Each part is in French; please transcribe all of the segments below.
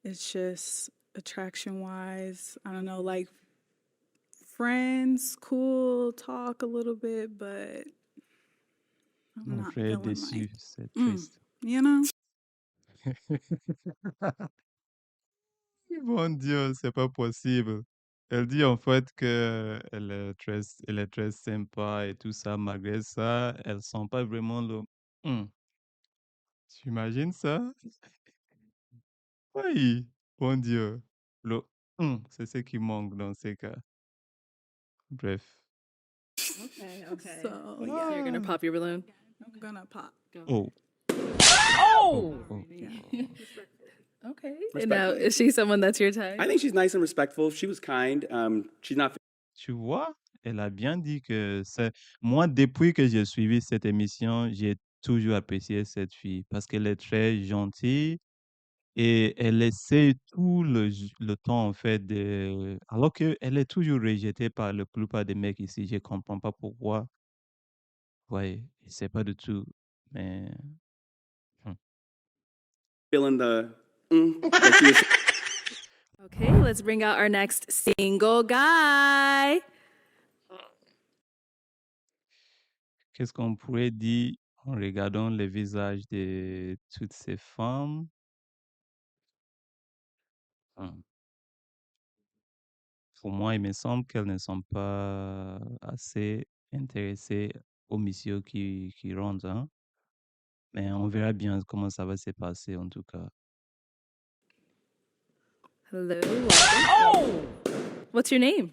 It's just attraction-wise, I don't know, like friends, cool, talk a little bit, but I'm Mon not frère est feeling like, déçu, c'est mm, triste. you know? Mon Dieu, c'est pas possible. Elle dit en fait que elle est très sympa et tout ça. Malgré ça, elle sent pas vraiment le. Hmm. Tu imagines ça? Oui, mon Dieu. Le c'est ce qui manque dans ces cas. Bref. Okay, okay. So, So yeah, you're gonna Ah. pop your balloon? I'm gonna pop. Go Oh, oh, Oh! oh, Yeah. oh. Okay. And Respectfully. now, is she someone that's your type? I think she's nice and respectful. She was kind. She's not Tu vois, elle a bien dit que c'est. Moi, depuis que j'ai suivi cette émission, j'ai toujours apprécié cette fille parce qu'elle est très gentille et elle essaie tout le temps, en fait, de. Alors qu'elle est toujours rejetée par la plupart des mecs ici. Je comprends pas pourquoi. Ouais, je sais pas du tout. Mais. hmm. feeling the that she was Okay, let's bring out our next single guy. Qu'est-ce qu'on pourrait dire en regardant les visages de toutes ces femmes? Hmm. Pour moi, il me semble qu'elles ne sont pas assez intéressées aux missions qui rentrent, hein. Mais on verra bien comment ça va se passer en tout cas. Hello, welcome. What's your name?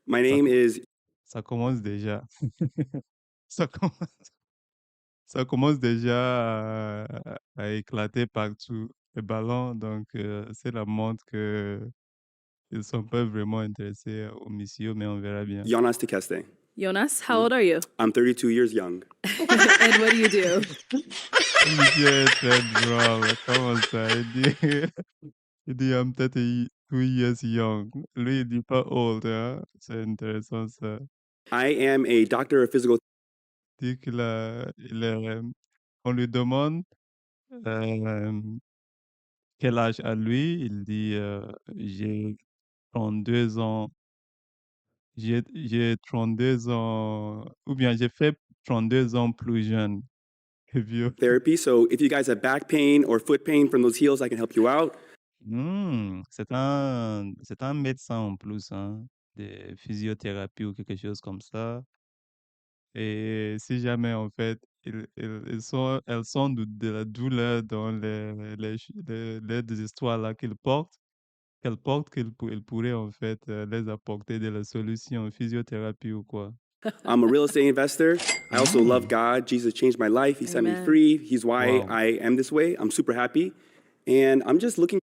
My Ça, name is ça commence déjà. Ça commence, ça commence déjà à éclater partout les ballons. Donc, cela montre que ils ne sont pas vraiment intéressés aux missions, mais on verra bien. Jonas Tekeste. Jonas, how old are you? I'm 32 years young. And what do you do? Le monsieur est très drôle. Comment ça? Il dit I'm 2 years young. Lui, il dit pas old, hein. C'est intéressant ça. I am a doctor of physical Il dit on lui demande euh, quel âge a lui. Il dit j'ai 32 ans. J'ai 32 ans, ou bien j'ai fait 32 ans plus jeune que vieux. therapy. So if you guys have back pain or foot pain from those heels, I can help you out. C'est un médecin en plus, hein, de physiothérapie ou quelque chose comme ça. Et si jamais, en fait, elles sont de la douleur dans les histoires là qu'elles portent, qu'elles pourraient, en fait, les apporter de la solution, physiothérapie ou quoi. I'm a real estate investor. I also love Mm. God. Jesus changed my life. He set me Amen. free. He's why Wow. I am this way. I'm super happy. And I'm just looking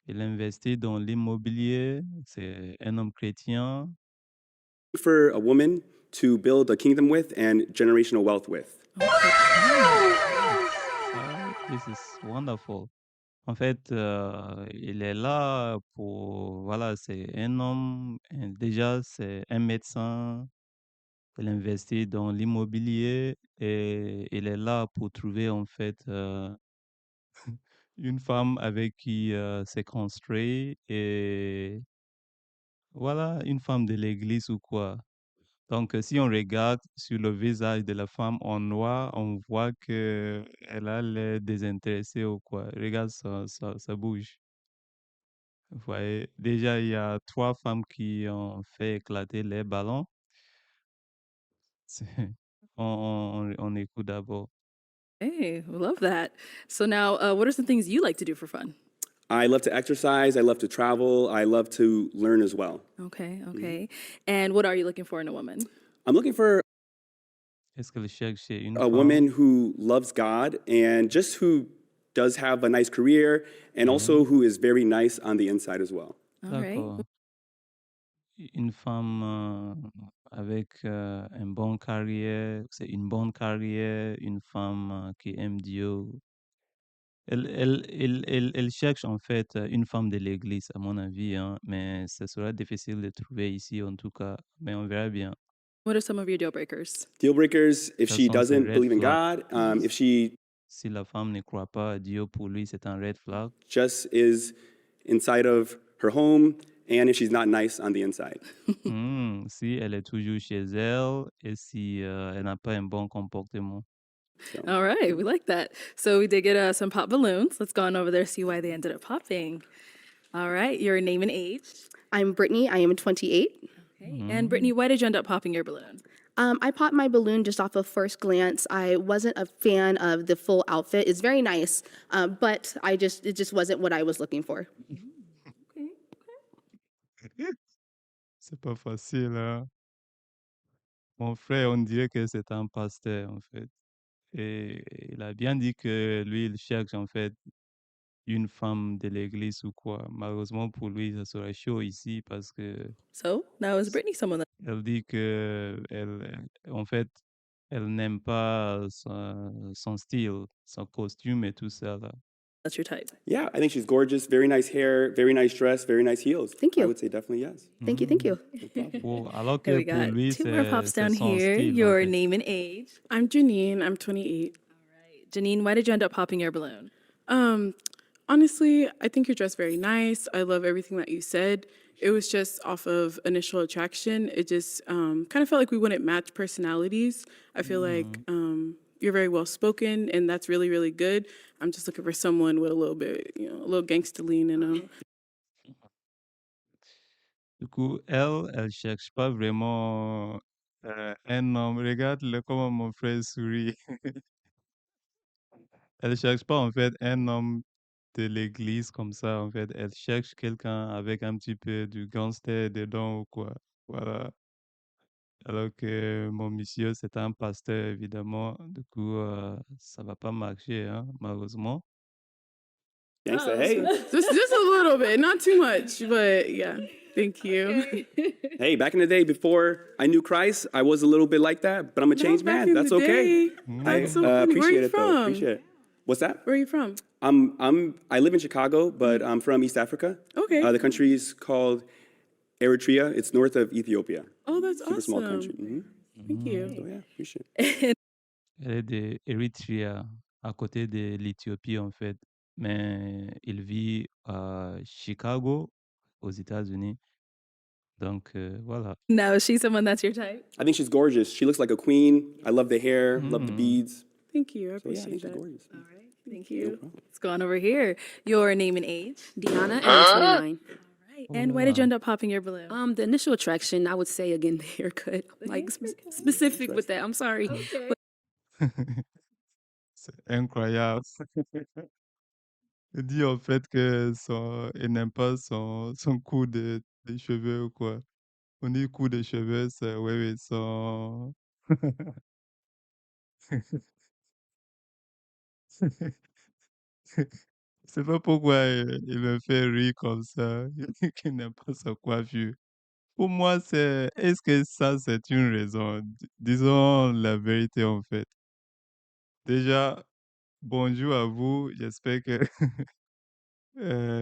Il investit dans l'immobilier, c'est un homme chrétien. for a woman to build a kingdom with and generational wealth with. This is wonderful. En fait, il est là pour, voilà, c'est un homme, déjà c'est un médecin, il investit dans l'immobilier et il est là pour trouver en fait une femme avec qui c'est construit et voilà, une femme de l'église ou quoi. Donc, si on regarde sur le visage de la femme en noir, on voit que elle a l'air désintéressée ou quoi. Regarde, ça bouge. Vous voyez, déjà, il y a 3 femmes qui ont fait éclater les ballons. C'est- on écoute d'abord. Hey, we love that. So now, what are some things you like to do for fun? I love to exercise. I love to travel. I love to learn as well. Okay, okay. And what are you looking for in a woman? I'm looking for Est-ce qu'elle cherche une a femme? woman who loves God and just who does have a nice career and also who is very nice on the inside as well. All right. D'accord. Une femme avec une bonne carrière, c'est une bonne carrière, une femme qui aime Dieu. Elle cherche en fait une femme de l'église, à mon avis, hein, mais ce sera difficile de trouver ici en tout cas, mais on verra bien. What are some of your deal breakers? Deal breakers, if Quels she sont ces doesn't red believe in flags? God, if she Si la femme ne croit pas à Dieu, pour lui, c'est un red flag. just is inside of her home and if she's not nice on the inside. Si elle est toujours chez elle et si elle n'a pas un bon comportement. All right, we like that. So we did get some pop balloons. Let's go on over there, see why they ended up popping. All right, your name and age. I'm Brittany. I am 28. Okay. And Brittany, why did you end up popping your balloon? I popped my balloon just off of first glance. I wasn't a fan of the full outfit. It's very nice, but it just wasn't what I was looking for. C'est pas facile, hein? Mon frère, on dirait que c'est un pasteur, en fait. Et il a bien dit que lui, il cherche, en fait, une femme de l'église ou quoi. Malheureusement pour lui, ça serait chaud ici parce que So now is Brittany someone elle dit que en fait, elle n'aime pas son style, son costume et tout ça, là. that's your type? Yeah, I think she's gorgeous, very nice hair, very nice dress, very nice heels. Thank you. I would say definitely yes. Thank you. Thank you. Alors Okay, que we pour got lui, two more pops c'est down son here. style, en Your fait. name and age. I'm Janine. I'm 28. Janine, why did you end up popping your balloon? Honestly, I think your dress very nice. I love everything that you said. It was just off of initial attraction. It just kind of felt like we wouldn't match personalities. I feel like you're very well spoken, and that's really, really good. I'm just looking for someone with a little bit, a little gangster lean in them. Du coup, elle cherche pas vraiment un homme. Regarde comment mon frère sourit. Elle cherche pas en fait un homme de l'église comme ça, en fait. Elle cherche quelqu'un avec un petit peu du gangster dedans ou quoi. Voilà. Alors que mon monsieur, c'est un pasteur, évidemment. Du coup, ça va pas marcher, hein, malheureusement. Gangsta, hey. Just a little bit, not too much, but yeah. Thank you. Hey, back in the day, before I knew Christ, I was a little bit like that, but I'm a That was changed back man. in That's the okay. day. That's so funny. Where Appreciate you it, though. from? Appreciate it. What's that? Where are you from? I live in Chicago, but I'm from East Africa. Okay. The country is called Eritrea. It's north of Ethiopia. Oh, that's Super small awesome. country. Thank you. So yeah, appreciate it. Elle est d'Eritrea, à côté de l'Éthiopie, en fait. Mais il vit à Chicago, aux États-Unis. Donc, voilà. Now, is she someone that's your type? I think she's gorgeous. She looks like a queen. I love the hair, love the beads. Thank you. I So yeah, I think appreciate she's that. gorgeous. All right, thank you. Let's go on over here. Your name and age. Deanna, and I'm 29. Right. And why did you end up popping your balloon? The initial attraction, I would say again, the haircut. Like specific with that. I'm sorry. C'est incroyable. Il dit en fait que il n'aime pas son coup de cheveux ou quoi. On dit coup de cheveux, c'est oui, oui, son. Je sais pas pourquoi il me fait rire comme ça. Il dit qu'il n'aime pas sa coiffure. Pour moi, est-ce que ça, c'est une raison? Disons la vérité, en fait. Déjà, bonjour à vous. J'espère que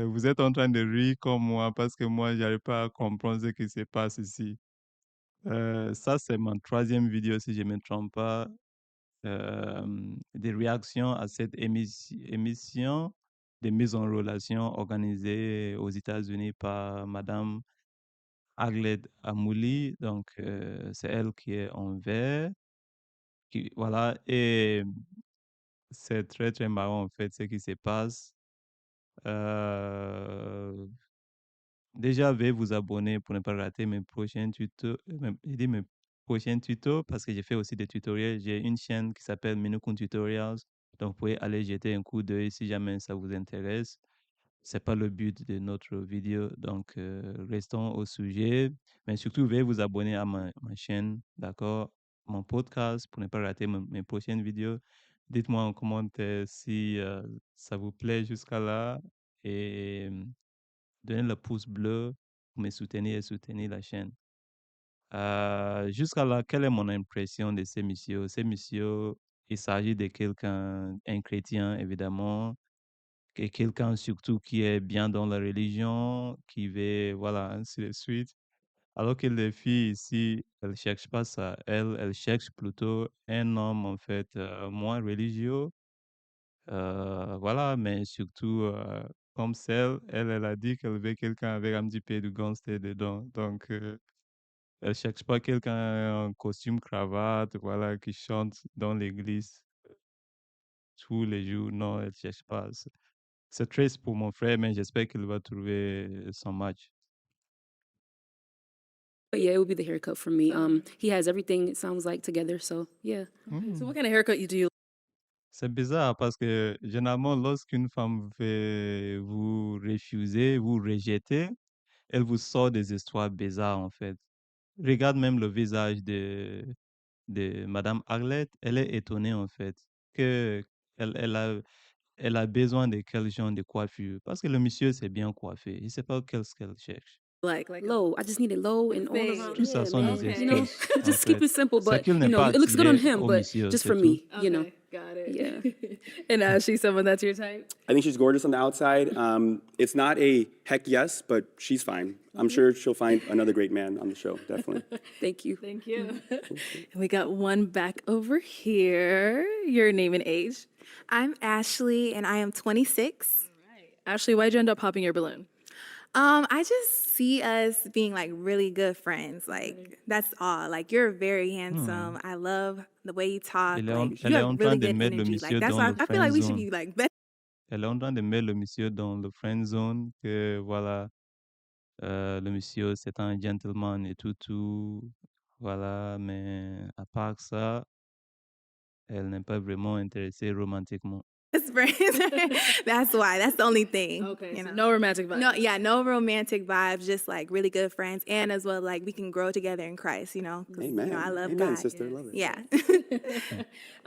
vous êtes en train de rire comme moi parce que moi, j'arrive pas à comprendre ce qui se passe ici. Ça, c'est ma troisième vidéo, si je ne me trompe pas, des réactions à cette émission de mise en relation organisée aux États-Unis par Madame Agled Amouli. Donc, c'est elle qui est en vert. Voilà, et c'est très, très marrant, en fait, ce qui se passe. Déjà, veuillez vous abonner pour ne pas rater mes prochains tutos. Je dis mes prochains tutos parce que j'ai fait aussi des tutoriels. J'ai une chaîne qui s'appelle Minukun Tutorials. Donc, vous pouvez aller jeter un coup d'œil si jamais ça vous intéresse. C'est pas le but de notre vidéo. Donc, restons au sujet. Mais surtout, veuillez vous abonner à ma chaîne, d'accord? Mon podcast pour ne pas rater mes prochaines vidéos. Dites-moi en commentaire si ça vous plaît jusqu'à là. Et donnez le pouce bleu pour me soutenir et soutenir la chaîne. Jusqu'à là, quelle est mon impression de ces messieurs? Ces messieurs, il s'agit de quelqu'un, un chrétien évidemment, et quelqu'un surtout qui est bien dans la religion, qui veut, voilà, ainsi de suite. Alors que les filles ici, elles ne cherchent pas ça. Elles cherchent plutôt un homme, en fait, moins religieux. Voilà, mais surtout comme celle, elle a dit qu'elle veut quelqu'un avec un petit peu de gangster dedans. Donc, elle cherche pas quelqu'un en costume, cravate, voilà, qui chante dans l'église tous les jours. Non, elle cherche pas. C'est triste pour mon frère, mais j'espère qu'il va trouver son match. But yeah, it would be the haircut for me. He has everything, it sounds like, together. So yeah. So what kind of haircut do you C'est bizarre parce que généralement, lorsqu'une femme veut vous refuser, vous rejeter, elle vous sort des histoires bizarres, en fait. Regarde même le visage de Madame Arlette, elle est étonnée, en fait, que elle a besoin de quel genre de coiffure. Parce que le monsieur s'est bien coiffé. Il ne sait pas qu'est-ce qu'elle cherche. like? Low. I just need it low and all fade. around. Tout ça Yeah, sont man. des Okay. You know, excuses, en just keep fait. it simple, C'est but qu'il n'est you know, pas it looks good on attiré him, au but monsieur, just c'est for tout. me, you know. Okay, got it. Yeah. And she's someone that's your type? I think she's gorgeous on the outside. It's not a heck yes, but she's fine. I'm sure she'll find another great man on the show, definitely. Thank you. Thank you. And we got one back over here. Your name and age. I'm Ashley and I am 26. Ashley, why'd you end up popping your balloon? I just see us being like really good friends. Like that's all. Like you're very handsome. I love the way you talk. Elle est Like elle you est have en train really de good mettre le energy. monsieur Like that's dans why le I feel like friend we should zone. be like best. Elle est en train de mettre le monsieur dans le friend zone, que voilà, le monsieur c'est un gentleman et tout, voilà, mais à part ça, elle n'est pas vraiment intéressée romantiquement. friends. That's why. That's the only thing. Okay, You so know? no romantic vibes. No, yeah, no romantic vibes. Just like really good friends, and as well like we can grow together in Christ. You know, 'cause, Amen. you know I love Amen, God. sister. Love it. Yeah.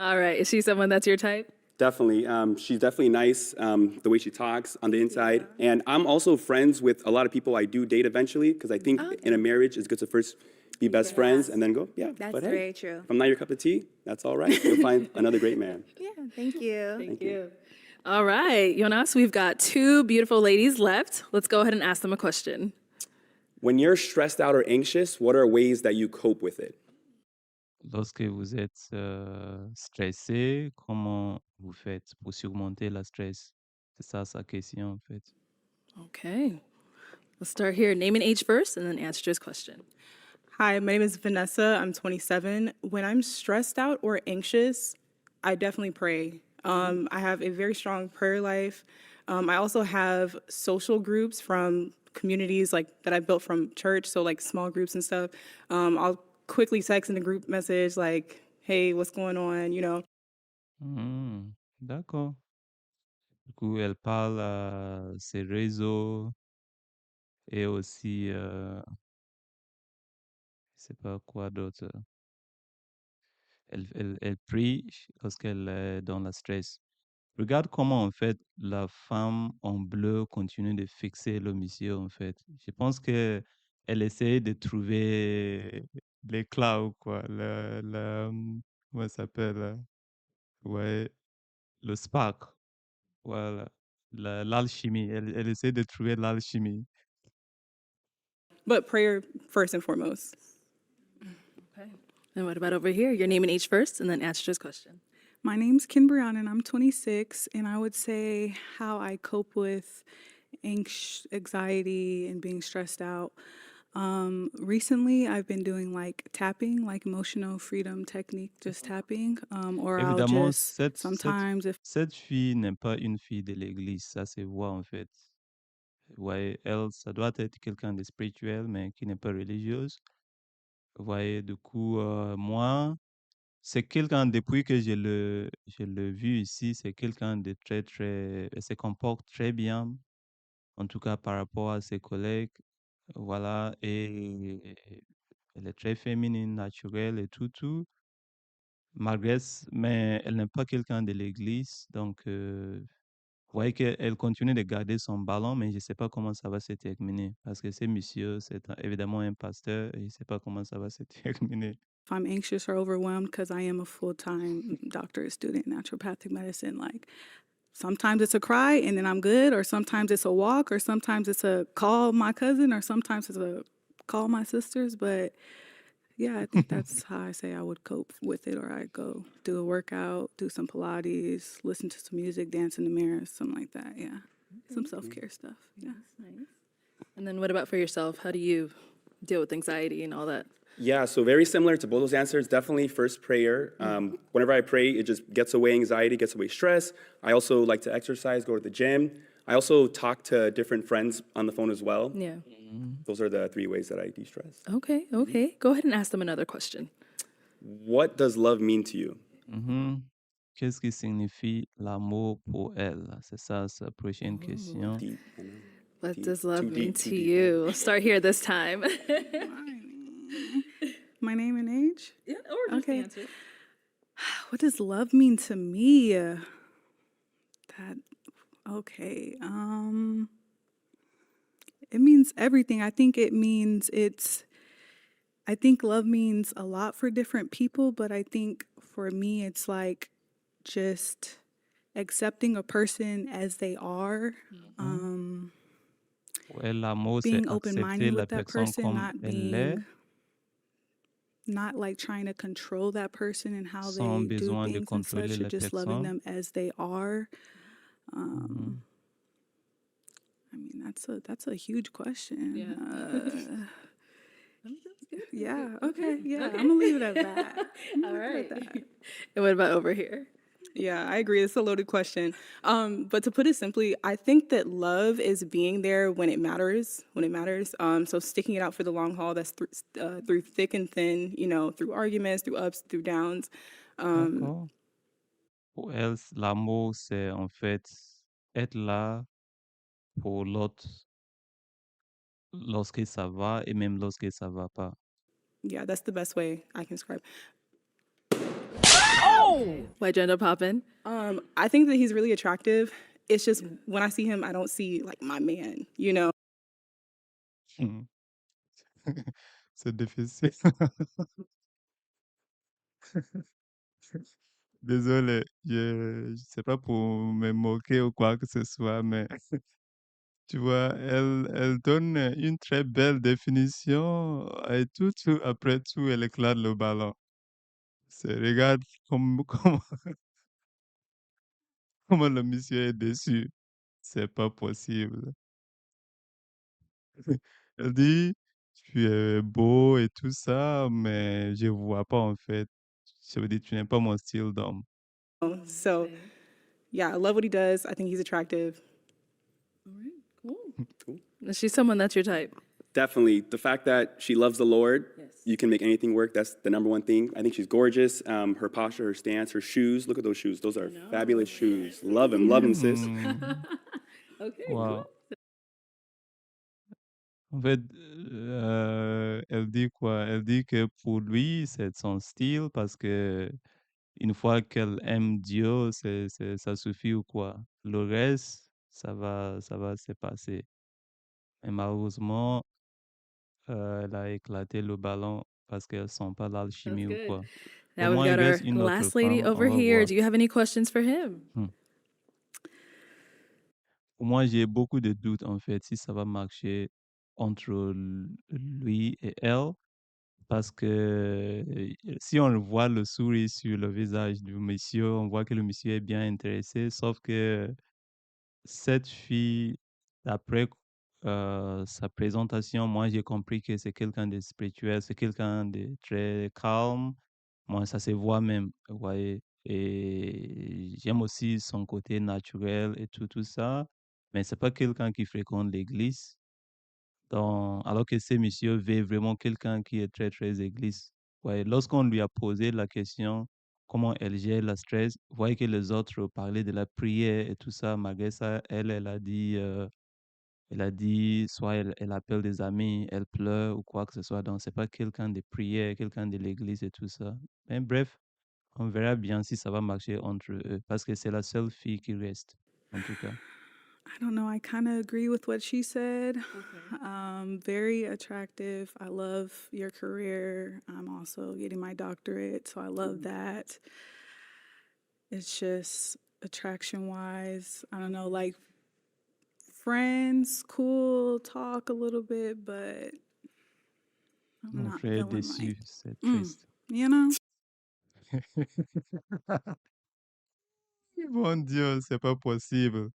All right, is she someone that's your type? Definitely. She's definitely nice, the way she talks on the inside. And I'm also friends with a lot of people I do date eventually, because I think in a marriage it's good to first be best friends and then go, yeah. That's but hey, very true. if I'm not your cup of tea, that's all right. You'll find another great man. Yeah. Thank you. Thank you. All right, Jonas, we've got two beautiful ladies left. Let's go ahead and ask them a question. When you're stressed out or anxious, what are ways that you cope with it? Lorsque vous êtes stressé, comment vous faites pour surmonter la stress? C'est ça sa question, en fait. Okay, let's start here. Name and age first, and then answer this question. Hi, my name is Vanessa. I'm 27. When I'm stressed out or anxious, I definitely pray. I have a very strong prayer life. I also have social groups from communities like that I built from church, so like small groups and stuff. I'll quickly text in a group message like, "Hey, what's going on?" You know. D'accord. Du coup, elle parle à ses réseaux et aussi, je sais pas quoi d'autre. Elle prie lorsqu'elle est dans la stress. Regarde comment, en fait, la femme en bleu continue de fixer le monsieur, en fait. Je pense que elle essaie de trouver l'éclat ou quoi, comment ça s'appelle? Ouais, le spark, voilà, l'alchimie. Elle essaie de trouver l'alchimie. But prayer first and foremost. Okay. And what about over here? Your name and age first, and then answer this question. My name's Ken Brianna, and I'm 26, and I would say how I cope with anxiety and being stressed out. Recently, I've been doing like tapping, like emotional freedom technique, just tapping, or I'll Évidemment, just sometimes if cette fille n'est pas une fille de l'église, ça se voit, en fait. Ouais, elle, ça doit être quelqu'un de spirituel, mais qui n'est pas religieuse. Ouais, du coup, moi, c'est quelqu'un, depuis que je l'ai vu ici, c'est quelqu'un de très, très, elle se comporte très bien, en tout cas par rapport à ses collègues, voilà, et elle est très féminine, naturelle et tout, mais elle n'est pas quelqu'un de l'église, donc, vous voyez qu'elle continue de garder son ballon, mais je ne sais pas comment ça va se terminer, parce que ce monsieur, évidemment un pasteur, et je ne sais pas comment ça va se terminer. I'm anxious or overwhelmed, because I am a full-time doctorate student in naturopathic medicine, like sometimes it's a cry and then I'm good, or sometimes it's a walk, or sometimes it's a call my cousin, or sometimes it's a call my sisters. But yeah, I think that's how I say I would cope with it, or I go do a workout, do some Pilates, listen to some music, dance in the mirror, something like that. Yeah. some self-care stuff. Yeah. And then what about for yourself? How do you deal with anxiety and all that? Yeah, so very similar to both those answers. Definitely first prayer. Whenever I pray, it just gets away anxiety, gets away stress. I also like to exercise, go to the gym. I also talk to different friends on the phone as well. Yeah. Those are the 3 ways that I de-stress. Okay, okay. Go ahead and ask them another question. What does love mean to you? Mhm. Qu'est-ce qui signifie l'amour pour elle? C'est ça, sa prochaine question. Deep. I know. What Deep. does love Too mean deep, too to deep, you? We'll start here this time. My name and age? Yeah, or just Okay. answer. What does love mean to me? Okay. It means everything. I think love means a lot for different people, but I think for me it's like just accepting a person as they are. Pour elle, l'amour, c'est Being accepter open-minded la with that personne person, comme elle est, not like trying to control that person and how sans they do besoin de things and contrôler such, la and just loving personne. them as they are. Mhm. I mean, that's a huge question. Yeah. Yeah. Okay. Yeah. I'm gonna leave it at that. All right. And what about over here? Yeah, I agree. It's a loaded question. But to put it simply, I think that love is being there when it matters, So sticking it out for the long haul, that's through thick and thin, through arguments, through ups, through downs. D'accord. Pour elle, l'amour, c'est en fait être là pour l'autre lorsque ça va et même lorsque ça va pas. Yeah, that's the best way I can describe. Why'd you end up popping? I think that he's really attractive. It's just when I see him, I don't see like my man. C'est difficile. Désolé, je sais pas pour me moquer ou quoi que ce soit, mais tu vois, elle donne une très belle définition et après tout, elle éclate le ballon. Regarde comment le monsieur est déçu. C'est pas possible. Elle dit, tu es beau et tout ça, mais je vois pas en fait. Je veux dire, tu n'es pas mon style d'homme. So yeah, I love what he does. I think he's attractive. Is she someone that's your type? Definitely. The fact that she loves the Lord, you can make anything work. That's the number one thing. I think she's gorgeous. Her posture, her stance, her shoes. Look at those shoes. Those are fabulous shoes. Love them, sis. Okay. Wow. En fait, elle dit quoi? Elle dit que pour lui, c'est son style parce que une fois qu'elle aime Dieu, ça suffit ou quoi? Le reste, ça va se passer. Mais malheureusement, elle a éclaté le ballon parce qu'elle sent pas l'alchimie ou good. quoi. Now Au we've moins, il got our reste une autre last lady femme, over on va here. voir. Do you have any questions for him? Pour moi, j'ai beaucoup de doutes en fait si ça va marcher entre lui et elle. Parce que si on voit le sourire sur le visage du monsieur, on voit que le monsieur est bien intéressé, sauf que cette fille, d'après sa présentation, moi j'ai compris que c'est quelqu'un de spirituel, c'est quelqu'un de très calme. Moi, ça se voit même, vous voyez. Et j'aime aussi son côté naturel et tout ça, mais c'est pas quelqu'un qui fréquente l'église. Alors que ce monsieur veut vraiment quelqu'un qui est très, très église. Ouais, lorsqu'on lui a posé la question, comment elle gère le stress, vous voyez que les autres parlaient de la prière et tout ça. Malgré ça, elle a dit, soit elle appelle des amis, elle pleure ou quoi que ce soit. Donc, c'est pas quelqu'un de prière, quelqu'un de l'église et tout ça. Mais bref, on verra bien si ça va marcher entre eux, parce que c'est la seule fille qui reste, en tout cas. I don't know. I kind of agree with what she said. Very attractive. I love your career. I'm also getting my doctorate, so I love that. It's just attraction wise. I don't know, like friends, cool, talk a little bit, but I'm Mon not frère est feeling déçu, like, c'est triste. you know? Mon Dieu, c'est pas possible.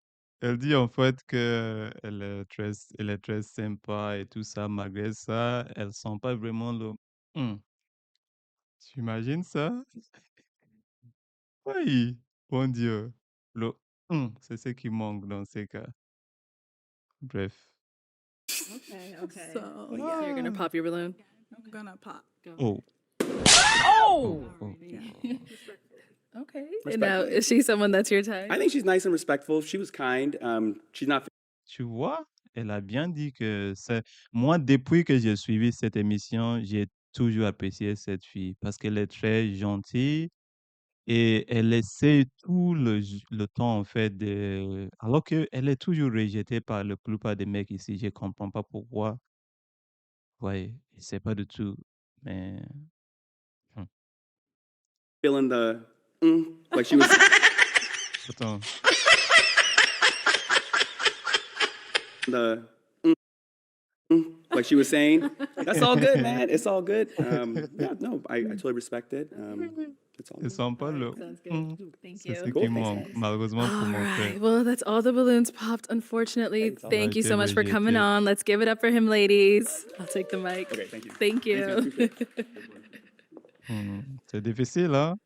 Elle dit en fait que elle est très sympa et tout ça. Malgré ça, elle sent pas vraiment le «hum». Tu imagines ça? Oui, mon Dieu. Le c'est ce qui manque dans ces cas. Bref. Okay, okay. So So yeah, you're gonna pop your balloon? I'm gonna pop. Oh. Oh, oh, oh. Okay. And now, Respectfully. is she someone that's your type? I think she's nice and respectful. She was kind. She's not Tu vois, elle a bien dit que c'est moi, depuis que j'ai suivi cette émission, j'ai toujours apprécié cette fille parce qu'elle est très gentille et elle essaie tout le temps, en fait, alors qu'elle est toujours rejetée par la plupart des mecs ici. Je comprends pas pourquoi. Ouais, je sais pas du tout, mais hum, feeling the like she was attends. the like she was saying. That's all good, man. It's all good. Yeah, no, I totally respect it. It's all Elle good. sent pas le Sounds good. Thank c'est ce you. qui Cool, thanks, manque, guys. malheureusement pour All mon frère. right. Well, that's all the balloons popped, unfortunately. Thanks, all Thank right. you so much for coming Rejected. on. Let's give it up for him, ladies. I'll take the mic. Okay, thank you. Thank Thanks, man. you. Appreciate it. C'est difficile, hein?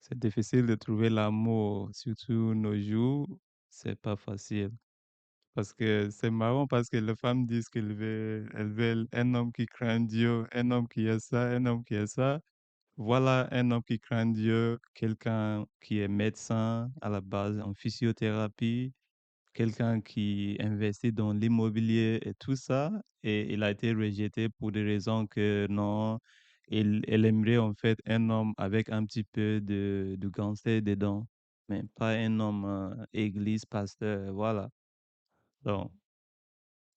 C'est difficile de trouver l'amour, surtout nos jours, c'est pas facile. Parce que c'est marrant parce que les femmes disent elles veulent un homme qui craint Dieu, un homme qui est ça, un homme qui est ça. Voilà un homme qui craint Dieu, quelqu'un qui est médecin à la base en physiothérapie, quelqu'un qui investit dans l'immobilier et tout ça, et il a été rejeté pour des raisons que non, elle aimerait en fait un homme avec un petit peu de gangster dedans, mais pas un homme église, pasteur, voilà. Donc,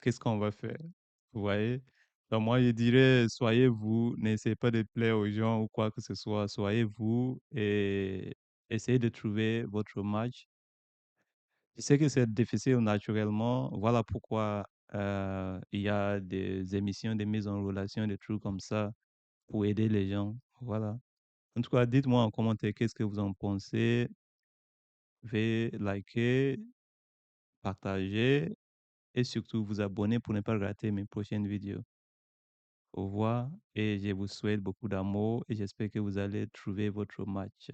qu'est-ce qu'on va faire? Vous voyez? Donc, moi, je dirais, soyez vous, n'essayez pas de plaire aux gens ou quoi que ce soit, soyez vous et essayez de trouver votre match. Je sais que c'est difficile naturellement. Voilà pourquoi il y a des émissions de mise en relation, des trucs comme ça pour aider les gens. Voilà. En tout cas, dites-moi en commentaire qu'est-ce que vous en pensez. Veuillez liker, partager et surtout vous abonner pour ne pas rater mes prochaines vidéos. Au revoir et je vous souhaite beaucoup d'amour et j'espère que vous allez trouver votre match.